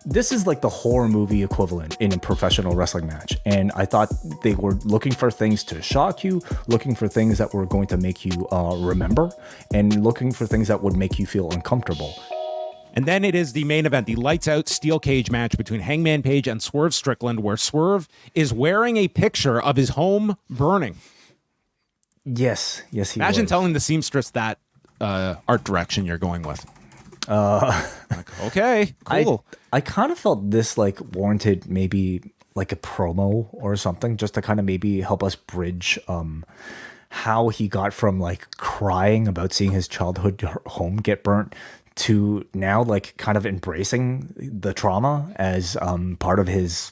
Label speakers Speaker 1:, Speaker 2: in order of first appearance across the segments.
Speaker 1: this is like the horror movie equivalent in a professional wrestling match. And I thought they were looking for things to shock you, looking for things that were going to make you remember, and looking for things that would make you feel uncomfortable.
Speaker 2: And then it is the main event, the lights out steel cage match between Hangman Page and Swerve Strickland, where Swerve is wearing a picture of his home burning.
Speaker 1: Yes, he
Speaker 2: Imagine
Speaker 1: was.
Speaker 2: telling the seamstress that art direction you're going with. Like, okay, cool.
Speaker 1: I kind of felt this like warranted maybe like a promo or something, just to kind of maybe help us bridge how he got from like crying about seeing his childhood home get burnt to now like kind of embracing the trauma as part of his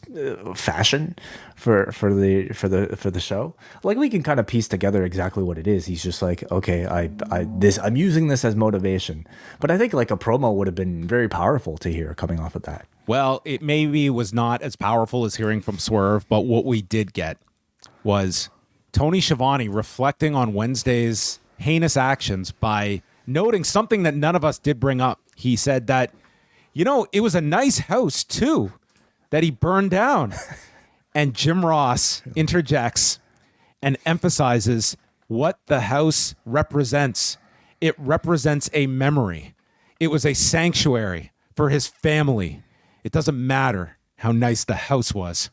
Speaker 1: fashion for the show. Like we can kind of piece together exactly what it is. He's just like, okay, I'm using this as motivation. But I think like a promo would have been very powerful to hear coming off of that.
Speaker 2: Well, it maybe was not as powerful as hearing from Swerve, but what we did get was Tony Schiavone reflecting on Wednesday's heinous actions by noting something that none of us did bring up. He said that, it was a nice house too that he burned down. And Jim Ross interjects and emphasizes what the house represents. It represents a memory. It was a sanctuary for his family. It doesn't matter how nice the house was.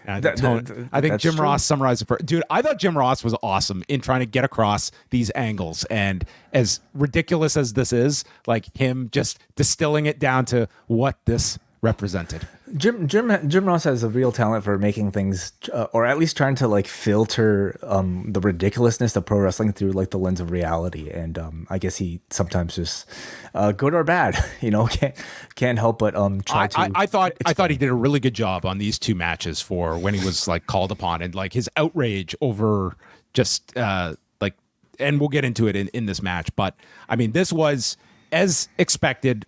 Speaker 2: I think Jim Ross summarized it for... Dude, I thought Jim Ross was awesome in trying to get across these angles. And as ridiculous as this is, like him just distilling it down to what this represented.
Speaker 1: Jim Ross has a real talent for making things, or at least trying to like filter the ridiculousness of pro wrestling through like the lens of reality. And I guess he sometimes just good or bad, can't help but try to.
Speaker 2: I thought he did a really good job on these two matches for when he was like called upon, and like his outrage over just like, and we'll get into it in this match. But I mean, this was as expected,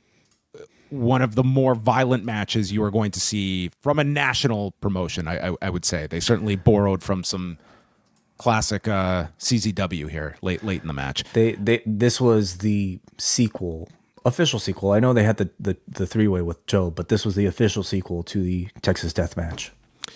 Speaker 2: one of the more violent matches you are going to see from a national promotion. I would say they certainly borrowed from some classic CZW here late in the match.
Speaker 1: This was the official sequel. I know they had the three-way with Joe, but this was the official sequel to the Texas Death Match.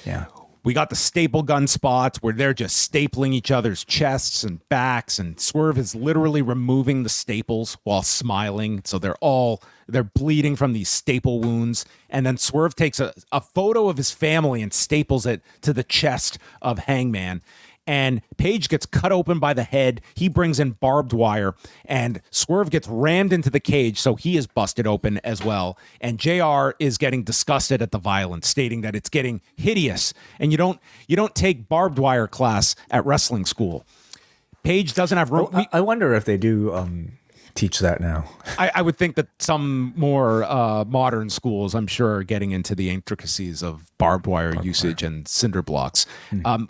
Speaker 1: Yeah.
Speaker 2: We got the staple gun spots where they're just stapling each other's chests and backs, and Swerve is literally removing the staples while smiling. So they're bleeding from these staple wounds. And then Swerve takes a photo of his family and staples it to the chest of Hangman. And Page gets cut open by the head. He brings in barbed wire, and Swerve gets rammed into the cage, so he is busted open as well. And JR is getting disgusted at the violence, stating that it's getting hideous. And you don't take barbed wire class at wrestling school. Page doesn't have room.
Speaker 1: I wonder if they do teach that now.
Speaker 2: I would think that some more modern schools, I'm sure, are getting into the intricacies of barbed wire usage and cinder blocks.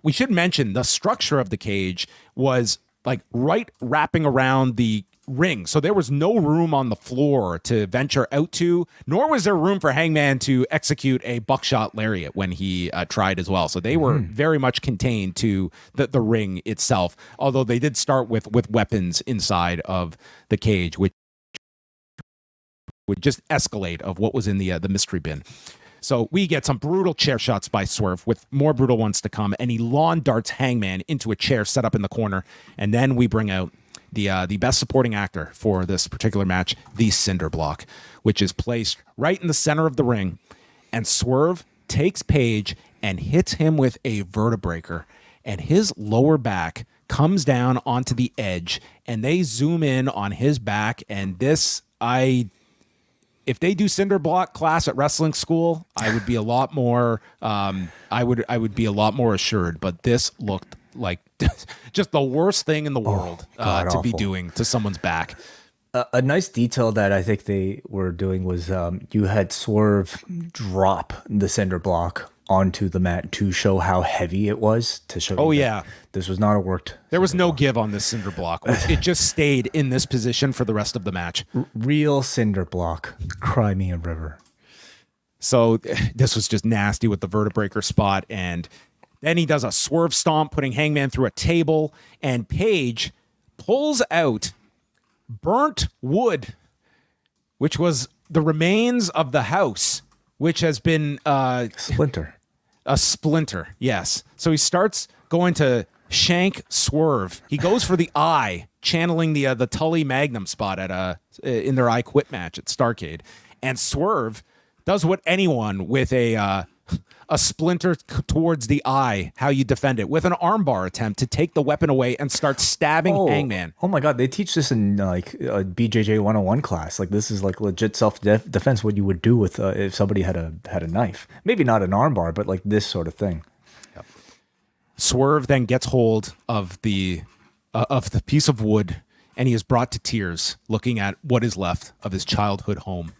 Speaker 2: We should mention the structure of the cage was like right wrapping around the ring. So there was no room on the floor to venture out to, nor was there room for Hangman to execute a buckshot lariat when he tried as well. So they were very much contained to the ring itself, although they did start with weapons inside of the cage, which would just escalate of what was in the mystery bin. So we get some brutal chair shots by Swerve with more brutal ones to come, and he lawn darts Hangman into a chair set up in the corner. And then we bring out the best supporting actor for this particular match, the Cinder Block, which is placed right in the center of the ring. And Swerve takes Page and hits him with a vertebraker, and his lower back comes down onto the edge, and they zoom in on his back. And this, if they do Cinder Block class at wrestling school, I would be a lot more I would be a lot more assured. But this looked like just the worst thing in the world to be doing to someone's back.
Speaker 1: A nice detail that I think they were doing was you had Swerve drop the Cinder Block onto the mat to show how heavy it was, to show this was not a worked.
Speaker 2: There was no give on this Cinder Block. It just stayed in this position for the rest of the match.
Speaker 1: Real Cinder Block. Cry me a river.
Speaker 2: So this was just nasty with the vertebraker spot, and then he does a swerve stomp, putting Hangman through a table, and Page pulls out burnt wood, which was the remains of the house which has been
Speaker 1: Splinter.
Speaker 2: a splinter. Yes. So he starts going to shank Swerve. He goes for the eye, channeling the Tully Magnum spot at in their I Quit match at Starrcade. And Swerve does what anyone with a splinter towards the eye, how you defend it, with an armbar attempt to take the weapon away and start stabbing Hangman.
Speaker 1: Oh my god, they teach this in like a BJJ 101 class. Like this is like legit self-defense, what you would do with if somebody had a knife. Maybe not an armbar, but like this sort of thing.
Speaker 2: Yep. Swerve then gets hold of the piece of wood, and he is brought to tears looking at what is left of his childhood home.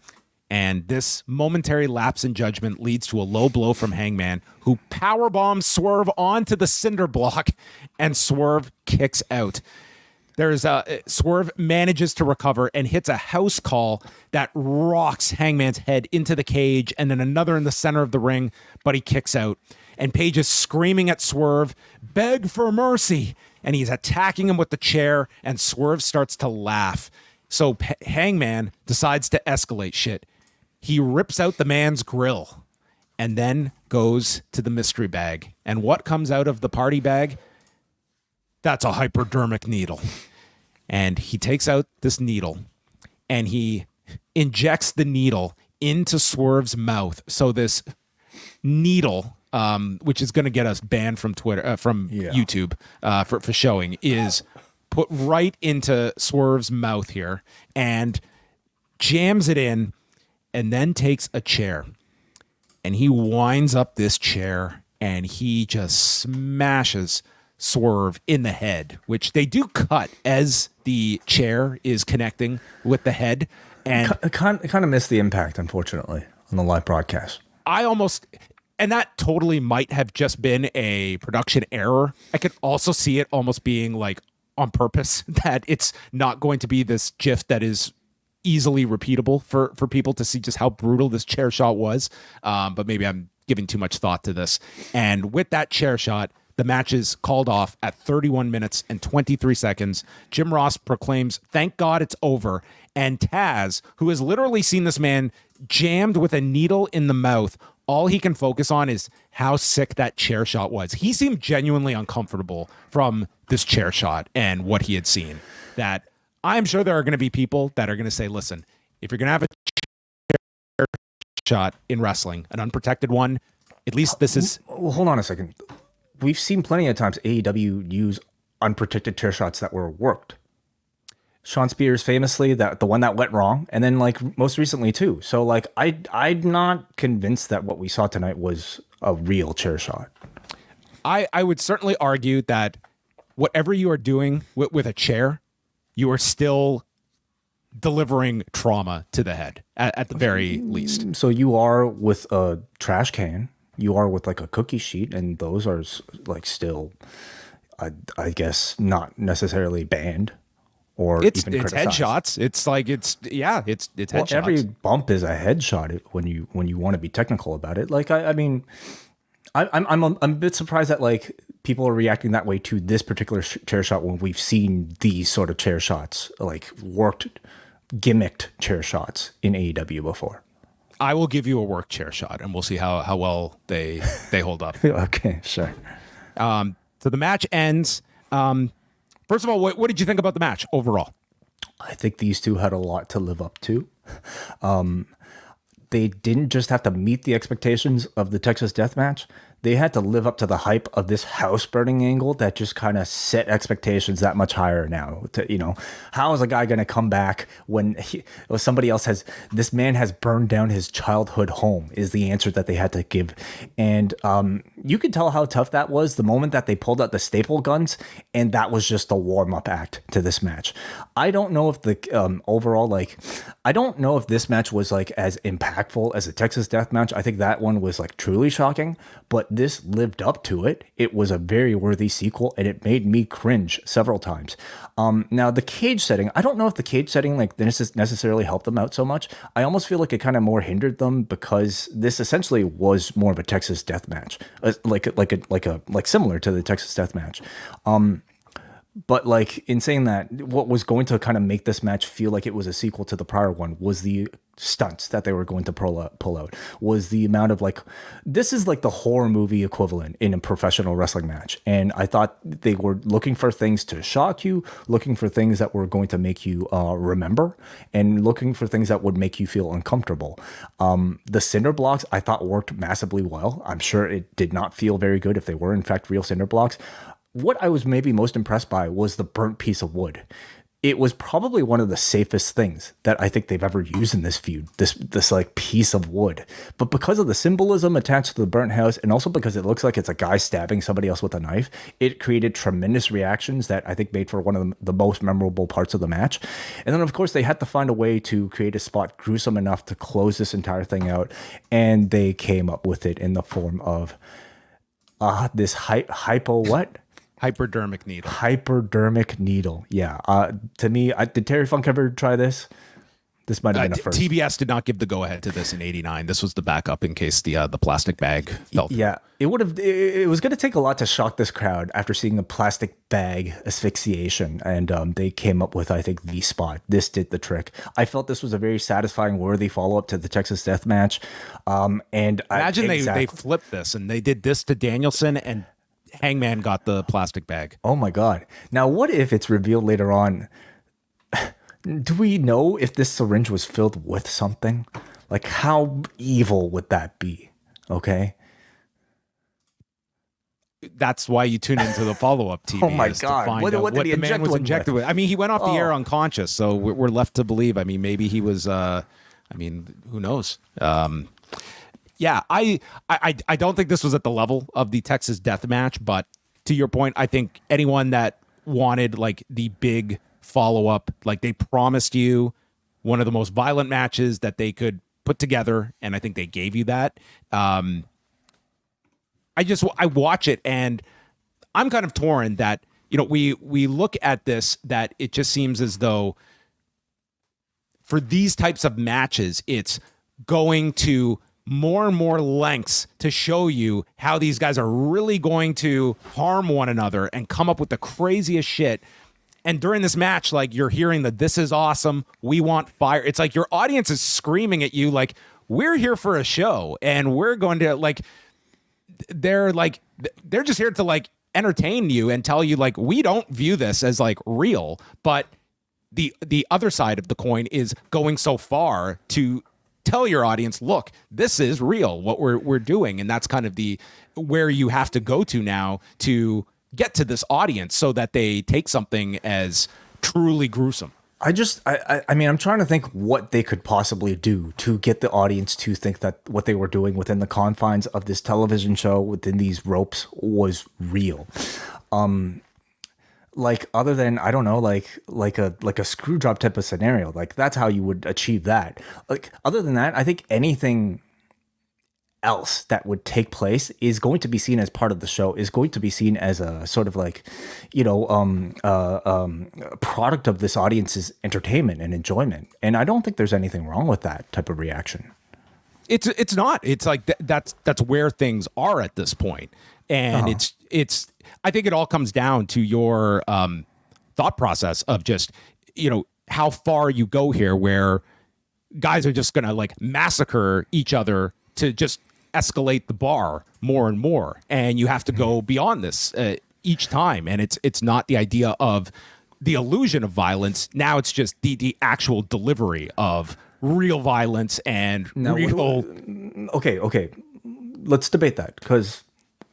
Speaker 2: And this momentary lapse in judgment leads to a low blow from Hangman, who powerbombs Swerve onto the cinder block, and Swerve kicks out. Swerve manages to recover and hits a house call that rocks Hangman's head into the cage, and then another in the center of the ring, but he kicks out. And Page is screaming at Swerve, "Beg for mercy!" And he's attacking him with the chair, and Swerve starts to laugh. So Hangman decides to escalate shit. He rips out the man's grill and then goes to the mystery bag. And what comes out of the party bag? That's a hypodermic needle. And he takes out this needle and he injects the needle into Swerve's mouth. So this needle, which is going to get us banned from Twitter, from YouTube for showing, is put right into Swerve's mouth here and jams it in, and then takes a chair and he winds up this chair and he just smashes Swerve in the head, which they do cut as the chair is connecting with the head. And
Speaker 1: I kind of missed the impact, unfortunately, on the live broadcast.
Speaker 2: And that totally might have just been a production error. I could also see it almost being like on purpose, that it's not going to be this GIF that is easily repeatable for people to see just how brutal this chair shot was. But maybe I'm giving too much thought to this. And with that chair shot, the match is called off at 31 minutes and 23 seconds. Jim Ross proclaims, "Thank God it's over." And Taz, who has literally seen this man jammed with a needle in the mouth, all he can focus on is how sick that chair shot was. He seemed genuinely uncomfortable from this chair shot and what he had seen. That I'm sure there are going to be people that are going to say, listen, if you're going to have a chair shot in wrestling, an unprotected one, at least this is...
Speaker 1: Well, hold on a second. We've seen plenty of times AEW use unprotected chair shots that were worked. Sean Spears famously, that the one that went wrong, and then like most recently too. So like I'm not convinced that what we saw tonight was a real chair shot.
Speaker 2: I would certainly argue that whatever you are doing with a chair, you are still delivering trauma to the head at the very least.
Speaker 1: So you are with a trash can, you are with like a cookie sheet, and those are like still, I guess, not necessarily banned or
Speaker 2: it's
Speaker 1: even criticized.
Speaker 2: Headshots. It's like it's headshots.
Speaker 1: Every bump is a headshot when you want to be technical about it. Like I mean, I'm a bit surprised that like people are reacting that way to this particular chair shot when we've seen these sort of chair shots, like worked, gimmicked chair shots in AEW before.
Speaker 2: I will give you a work chair shot, and we'll see how well they hold up.
Speaker 1: Okay, sure.
Speaker 2: So the match ends. First of all, what did you think about the match overall?
Speaker 1: I think these two had a lot to live up to. They didn't just have to meet the expectations of the Texas Death Match. They had to live up to the hype of this house burning angle that just kind of set expectations that much higher now. How is a guy going to come back when somebody else this man has burned down his childhood home is the answer that they had to give. And you could tell how tough that was the moment that they pulled out the staple guns, and that was just a warm-up act to this match. I don't know if the overall, I don't know if this match was like as impactful as the Texas Death Match. I think that one was like truly shocking, but this lived up to it. It was a very worthy sequel, and it made me cringe several times. Now the cage setting, I don't know if the cage setting like this necessarily helped them out so much. I almost feel like it kind of more hindered them, because this essentially was more of a Texas Death Match, like similar to the Texas Death Match. But like in saying that, what was going to kind of make this match feel like it was a sequel to the prior one was the stunts that they were going to pull out, was the amount of like, this is like the horror movie equivalent in a professional wrestling match. And I thought they were looking for things to shock you, looking for things that were going to make you remember, and looking for things that would make you feel uncomfortable. The cinder blocks I thought worked massively well. I'm sure it did not feel very good if they were in fact real cinder blocks. What I was maybe most impressed by was the burnt piece of wood. It was probably one of the safest things that I think they've ever used in this feud, this like piece of wood. But because of the symbolism attached to the burnt house, and also because it looks like it's a guy stabbing somebody else with a knife, it created tremendous reactions that I think made for one of the most memorable parts of the match. And then, of course, they had to find a way to create a spot gruesome enough to close this entire thing out. And they came up with it in the form of this hypo what?
Speaker 2: Hypodermic needle.
Speaker 1: Hypodermic needle. Yeah. To me, did Terry Funk ever try this? This might have been a first.
Speaker 2: TBS did not give the go ahead to this in '89. This was the backup in case the plastic bag fell through.
Speaker 1: Yeah, it would have. It was going to take a lot to shock this crowd after seeing a plastic bag asphyxiation, and they came up with, I think, the spot. This did the trick. I felt this was a very satisfying, worthy follow up to the Texas Death Match. And
Speaker 2: imagine they flipped this and they did this to Danielson and Hangman got the plastic bag.
Speaker 1: Oh my God. Now, what if it's revealed later on? Do we know if this syringe was filled with something? Like, how evil would that be? Okay.
Speaker 2: That's why you tune into the follow-up TV.
Speaker 1: Oh my God. What did he
Speaker 2: the man was injected with. I mean, he went off the air unconscious, so we're left to believe. I mean, maybe he was, who knows? Yeah, I don't think this was at the level of the Texas Death Match, but to your point, I think anyone that wanted like the big follow-up, like they promised you one of the most violent matches that they could put together, and I think they gave you that. I watch it and I'm kind of torn that, we look at this, that it just seems as though for these types of matches, it's going to more and more lengths to show you how these guys are really going to harm one another and come up with the craziest shit. And during this match, like, you're hearing that this is awesome, we want fire. It's like your audience is screaming at you like, we're here for a show and we're going to they're just here to like entertain you and tell you like, we don't view this as like real. But the other side of the coin is going so far to tell your audience, look, this is real, what we're doing. And that's kind of where you have to go to now to get to this audience so that they take something as truly gruesome.
Speaker 1: I mean, I'm trying to think what they could possibly do to get the audience to think that what they were doing within the confines of this television show, within these ropes, was real. Like, other than, I don't know, like a screw job type of scenario, like that's how you would achieve that. Like, other than that, I think anything else that would take place is going to be seen as part of the show, is going to be seen as a sort of like, product of this audience's entertainment and enjoyment. And I don't think there's anything wrong with that type of reaction.
Speaker 2: It's not. It's like that's where things are at this point. And it's I think it all comes down to your thought process of just, how far you go here, where guys are just going to like massacre each other to just escalate the bar more and more. And you have to go beyond this each time. And it's not the idea of the illusion of violence. Now it's just the actual delivery of real violence and real.
Speaker 1: Okay. Let's debate that, because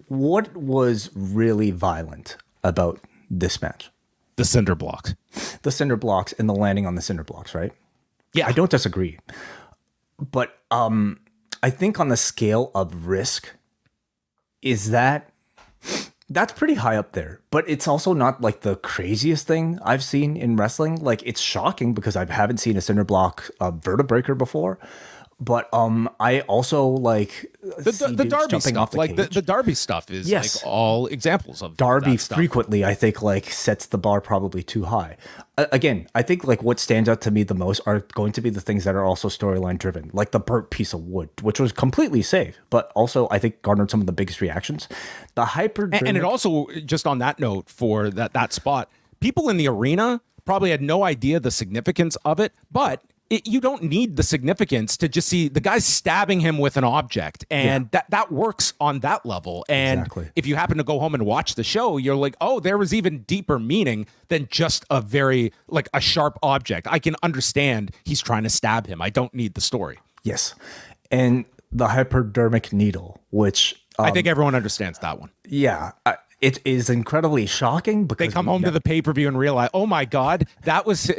Speaker 1: what was really violent about this match?
Speaker 2: The cinder blocks.
Speaker 1: The cinder blocks and the landing on the cinder blocks, right?
Speaker 2: Yeah.
Speaker 1: I don't disagree. But I think on the scale of risk, that's pretty high up there. But it's also not like the craziest thing I've seen in wrestling. Like, it's shocking because I haven't seen a cinder block vertebraker before. But I also like
Speaker 2: the Darby stuff. Like the Darby stuff is like all examples of
Speaker 1: Darby
Speaker 2: that stuff.
Speaker 1: Frequently, I think, like, sets the bar probably too high. Again, I think like what stands out to me the most are going to be the things that are also storyline driven, like the burnt piece of wood, which was completely safe, but also I think garnered some of the biggest reactions. The hypodermic,
Speaker 2: and it also, just on that note, for that spot, people in the arena probably had no idea the significance of it, but you don't need the significance to just see the guy stabbing him with an object, and that works on that level. And
Speaker 1: Exactly.
Speaker 2: if you happen to go home and watch the show, you're like, oh, there was even deeper meaning than just a very, like, a sharp object. I can understand he's trying to stab him. I don't need the story.
Speaker 1: Yes. And the hypodermic needle, which
Speaker 2: I think everyone understands that one.
Speaker 1: yeah, it is incredibly shocking because
Speaker 2: They come home to the pay-per-view and realize, oh my God, that was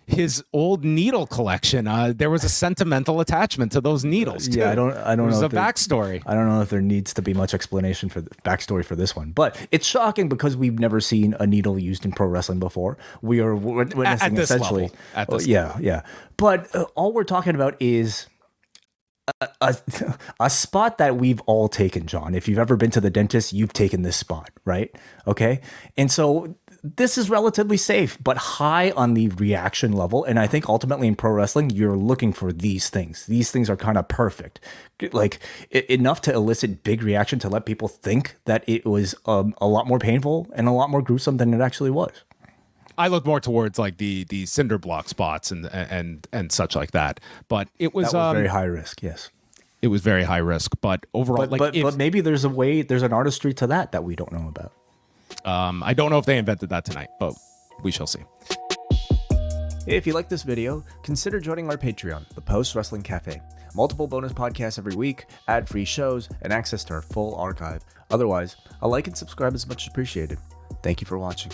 Speaker 2: his old needle collection. There was a sentimental attachment to those needles too.
Speaker 1: Yeah, I don't know.
Speaker 2: There's a
Speaker 1: if there-
Speaker 2: backstory.
Speaker 1: I don't know if there needs to be much explanation for the backstory for this one, but it's shocking because we've never seen a needle used in pro wrestling before. We are witnessing
Speaker 2: this
Speaker 1: essentially,
Speaker 2: level. At this
Speaker 1: yeah. But all we're talking about is a spot that we've all taken, John. If you've ever been to the dentist, you've taken this spot, right? Okay, and so this is relatively safe, but high on the reaction level. And I think ultimately in pro wrestling, you're looking for these things. These things are kind of perfect, like enough to elicit big reaction to let people think that it was a lot more painful and a lot more gruesome than it actually was.
Speaker 2: I look more towards like the cinder block spots and such like that. But it was,
Speaker 1: That was very high risk, yes.
Speaker 2: It was very high risk. But overall,
Speaker 1: But maybe there's an artistry to that we don't know about.
Speaker 2: I don't know if they invented that tonight, but we shall see.
Speaker 1: If you like this video, consider joining our Patreon, the Post Wrestling Cafe. Multiple bonus podcasts every week, ad-free shows, and access to our full archive. Otherwise, a like and subscribe is much appreciated. Thank you for watching.